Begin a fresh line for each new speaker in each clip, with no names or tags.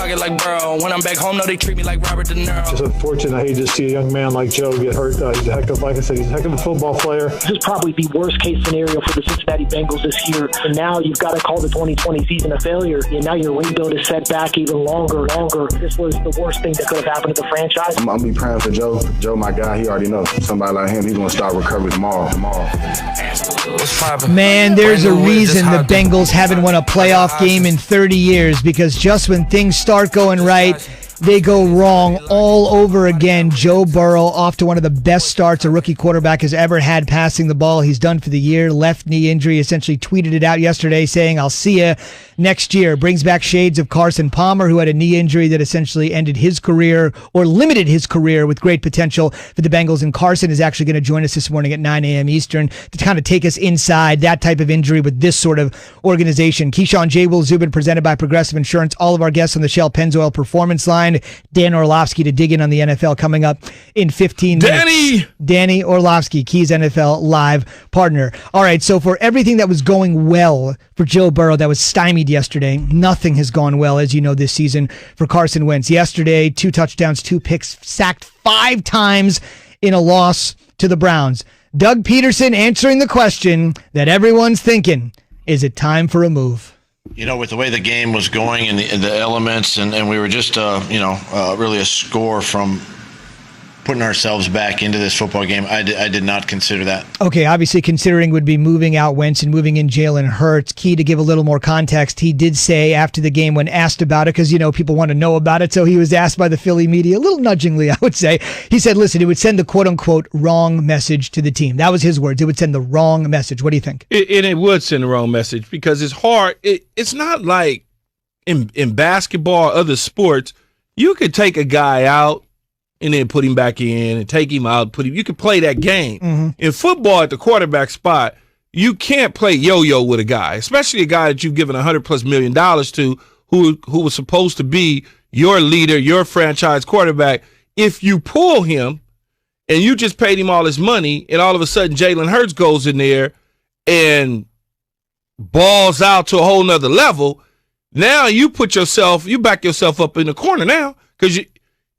pocket like Burrow. When I'm back home, no, they treat me like Robert De Niro.
It's unfortunate I hate to see a young man like Joe get hurt. He's a heck of, like I said, he's a heck of a football player.
This is probably the worst case scenario for the Cincinnati Bengals this year. And now you've got to call the 2020 season a failure. And now your rebuild is set back even longer. This was the worst thing that could have happened to the franchise.
I'm going to be praying for Joe. Joe, my guy, he already knows. Somebody like him, he's going to start recovery tomorrow.
Man, there's a reason the Bengals haven't won a playoff game in 30 years, because just when things start going right, they go wrong all over again. Joe Burrow off to one of the best starts a rookie quarterback has ever had passing the ball. He's done for the year. Left knee injury, essentially tweeted it out yesterday saying, I'll see you next year. Brings back shades of Carson Palmer, who had a knee injury that essentially ended his career or limited his career with great potential for the Bengals. And Carson is actually going to join us this morning at 9 a.m. Eastern to kind of take us inside that type of injury with this sort of organization. Keyshawn J. Will Zubin, presented by Progressive Insurance. All of our guests on the Shell Pennzoil Performance Line. Dan Orlovsky to dig in on the NFL coming up in 15 minutes. Danny Orlovsky, Keys NFL Live partner. All right, so for everything that was going well for Joe Burrow that was stymied yesterday, nothing has gone well, as you know, this season for Carson Wentz. Yesterday, 2 touchdowns, 2 picks, sacked 5 times in a loss to the Browns. Doug Peterson answering the question that everyone's thinking, is it time for a move?
You know, with the way the game was going and the elements, and we were just, really a score from putting ourselves back into this football game, I did not consider that. Okay,
obviously considering would be moving out Wentz and moving in Jalen Hurts. Key, to give a little more context, he did say after the game when asked about it, because, you know, people want to know about it, so he was asked by the Philly media, a little nudgingly, I would say. He said, listen, it would send the quote-unquote wrong message to the team. That was his words. It would send the wrong message. What do you think?
It would send the wrong message, because it's hard. It's not like in basketball or other sports, you could take a guy out and then put him back in and take him out, you can play that game. Mm-hmm. In football, at the quarterback spot, you can't play yo-yo with a guy, especially a guy that you've given $100+ million to, who was supposed to be your leader, your franchise quarterback. If you pull him and you just paid him all his money, and all of a sudden Jalen Hurts goes in there and balls out to a whole nother level, now you back yourself up in the corner now, because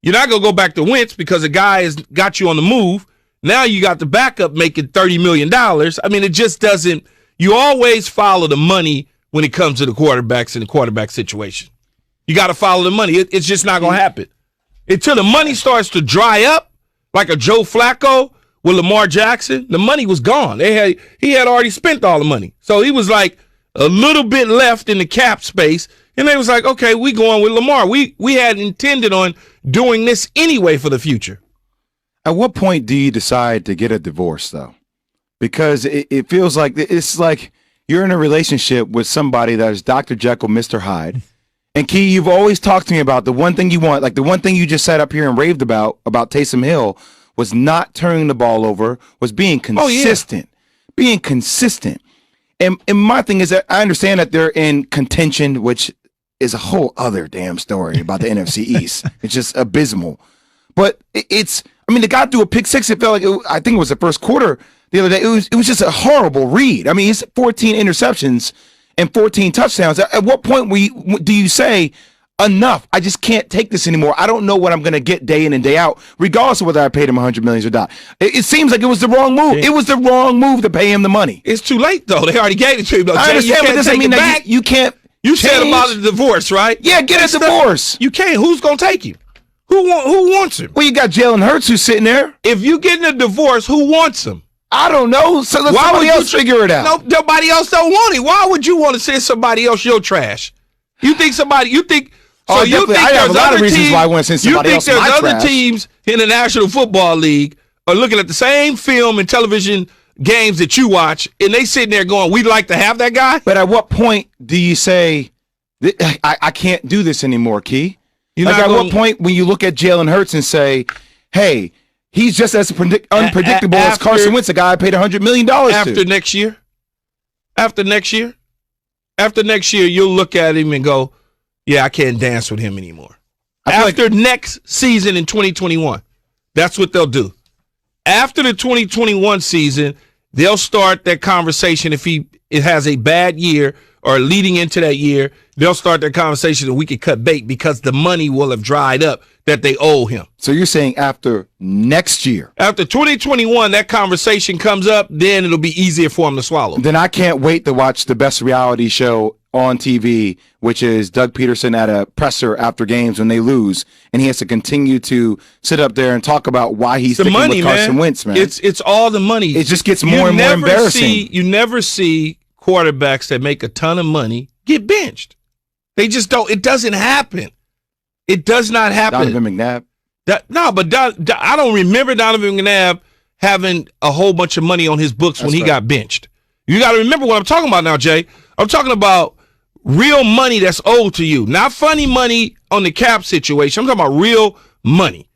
you're not going to go back to Wentz because a guy has got you on the move. Now you got the backup making $30 million. I mean, it just doesn't – you always follow the money when it comes to the quarterbacks in the quarterback situation. You got to follow the money. It's just not going to happen. Until the money starts to dry up, like a Joe Flacco with Lamar Jackson, the money was gone. He had already spent all the money. So he was like a little bit left in the cap space. And they was like, okay, we going with Lamar. We had intended on doing this anyway for the future.
At what point do you decide to get a divorce, though? Because it feels like it's like you're in a relationship with somebody that is Dr. Jekyll, Mr. Hyde. And Key, you've always talked to me about the one thing you want, like the one thing you just sat up here and raved about Taysom Hill, was not turning the ball over, was being consistent. Being consistent. And my thing is that I understand that they're in contention, which is a whole other damn story about the NFC East. It's just abysmal. But the guy threw a pick six. It felt like, I think it was the first quarter the other day. It was just a horrible read. I mean, it's 14 interceptions and 14 touchdowns. At what point do you say, enough, I just can't take this anymore. I don't know what I'm going to get day in and day out, regardless of whether I paid him $100 million or not. It seems like it was the wrong move. Yeah. It was the wrong move to pay him the money.
It's too late, though. They already gave it to him.
I understand, but doesn't mean that you can't.
You said about a divorce, right?
Yeah, get a divorce.
You can't. Who's going to take him? Who wants him?
Well, you got Jalen Hurts who's sitting there.
If you getting a divorce, who wants him?
I don't know. So let somebody else figure it out.
No, nobody else don't want him. Why would you want to send somebody else your trash? You think somebody? You think?
So you think I have a lot of reasons why I want to send somebody else my trash.
You think there's other teams in the National Football League are looking at the same film and television games that you watch, and they sitting there going, "We'd like to have that guy."
But at what point do you say, I can't do this anymore, Key? At what point when you look at Jalen Hurts and say, hey, he's just as unpredictable as Carson Wentz, a guy I paid $100 million to?
After next year, you'll look at him and go, yeah, I can't dance with him anymore. After next season in 2021, that's what they'll do. After the 2021 season, they'll start that conversation if it has a bad year or leading into that year, they'll start their conversation and we could cut bait because the money will have dried up that they owe him.
So you're saying after next year?
After 2021, that conversation comes up, then it'll be easier for him to swallow.
Then I can't wait to watch the best reality show on TV, which is Doug Peterson at a presser after games when they lose, and he has to continue to sit up there and talk about why he's sticking with Carson Wentz, man.
It's all the money.
It just gets more and more embarrassing.
You never see quarterbacks that make a ton of money get benched. They just don't. It doesn't happen. It does not happen.
Donovan McNabb?
I don't remember Donovan McNabb having a whole bunch of money on his books when he got benched. You got to remember what I'm talking about now, Jay. I'm talking about real money that's owed to you, not funny money on the cap situation. I'm talking about real money.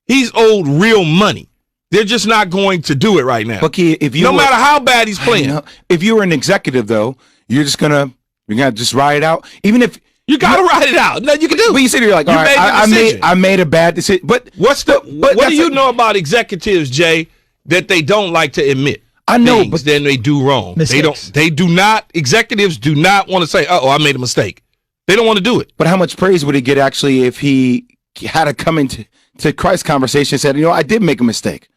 He's owed real money. They're just not going to do it right now.
But if you
no matter how bad he's playing.
If you were an executive, though, you're gonna just ride it out. Even if
you gotta ride it out, nothing you can do.
But you sit here like, all right, I made a bad decision. But
what do you know about executives, Jay, that they don't like to admit?
I know, but
then they do wrong.
Mistakes.
Executives do not want to say, oh, I made a mistake. They don't want to do it.
But how much praise would he get actually if he had to come into Christ's conversation and said, I did make a mistake.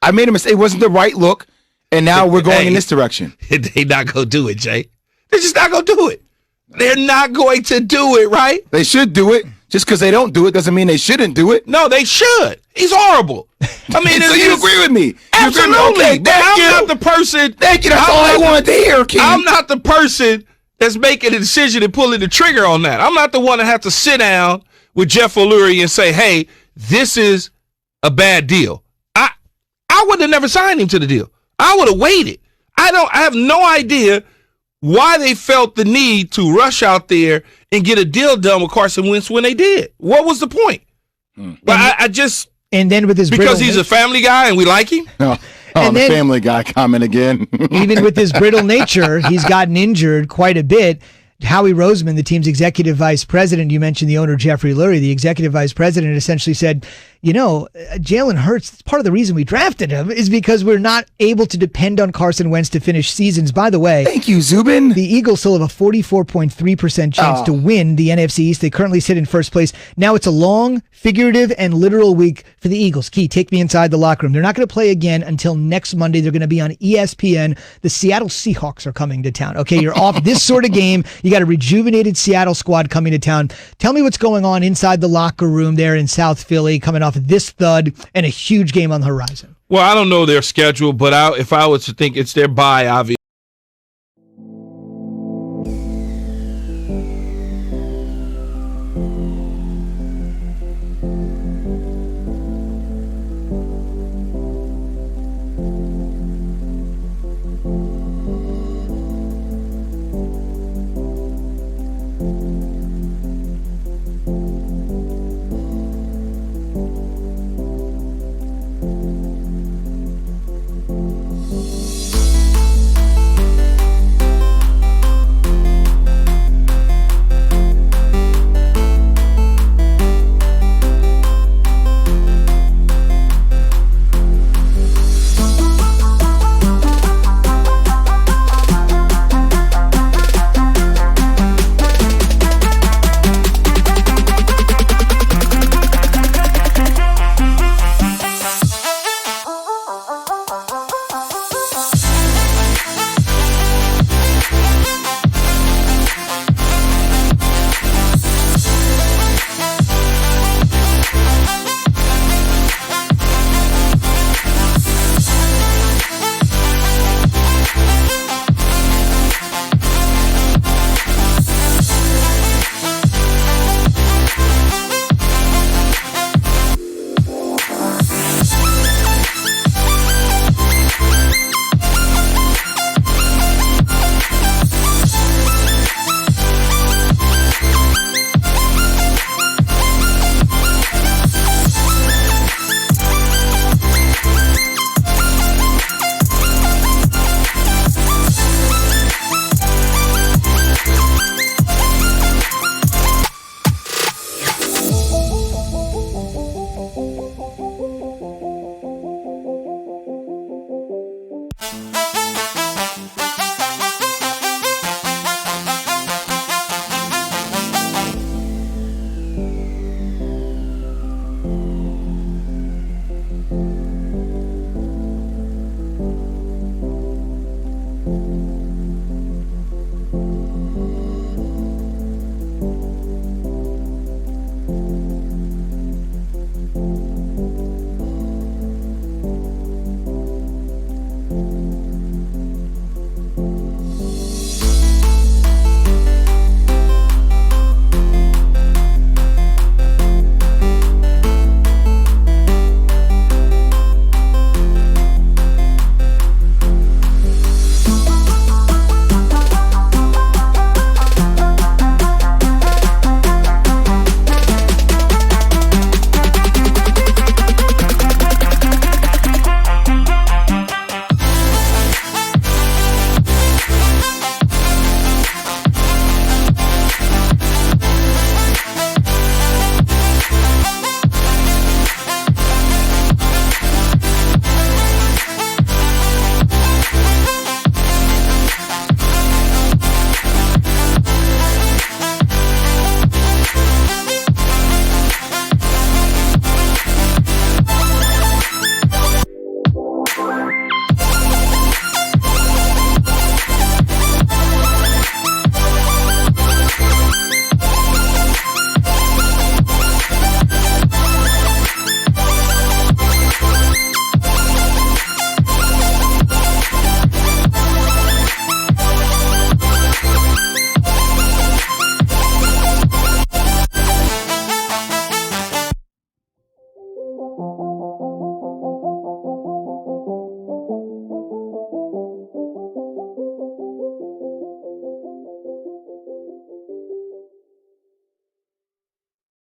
I made a mistake. It wasn't the right look, and now we're going in this direction.
They're not going to do it, Jay. They're just not going to do it. They're not going to do it, right?
They should do it. Just because they don't do it doesn't mean they shouldn't do it.
No, they should. He's horrible. I mean,
so you agree with me?
Absolutely.
Okay,
but I'm not the person.
Thank you. That's all I wanted to hear, Keith.
I'm not the person that's making a decision and pulling the trigger on that. I'm not the one that has to sit down with Jeff O'Leary and say, hey, this is a bad deal. I would have never signed him to the deal. I would have waited. I have no idea why they felt the need to rush out there and get a deal done with Carson Wentz when they did. What was the point? But
and then with his
because he's a family guy and we like him.
The Family Guy comment again.
Even with his brittle nature, he's gotten injured quite a bit. Howie Roseman, the team's executive vice president, you mentioned the owner, Jeffrey Lurie, the executive vice president, essentially said, Jalen Hurts, part of the reason we drafted him is because we're not able to depend on Carson Wentz to finish seasons. By the way,
thank you, Zubin.
The Eagles still have a 44.3% chance to win the NFC East. They currently sit in first place. Now it's a long, figurative, and literal week for the Eagles. Key, take me inside the locker room. They're not going to play again until next Monday. They're going to be on ESPN. The Seattle Seahawks are coming to town. Okay, you're off this sort of game. You got a rejuvenated Seattle squad coming to town. Tell me what's going on inside the locker room there in South Philly, coming off of this thud and a huge game on the horizon.
Well, I don't know their schedule, but if I was to think it's their bye, obviously.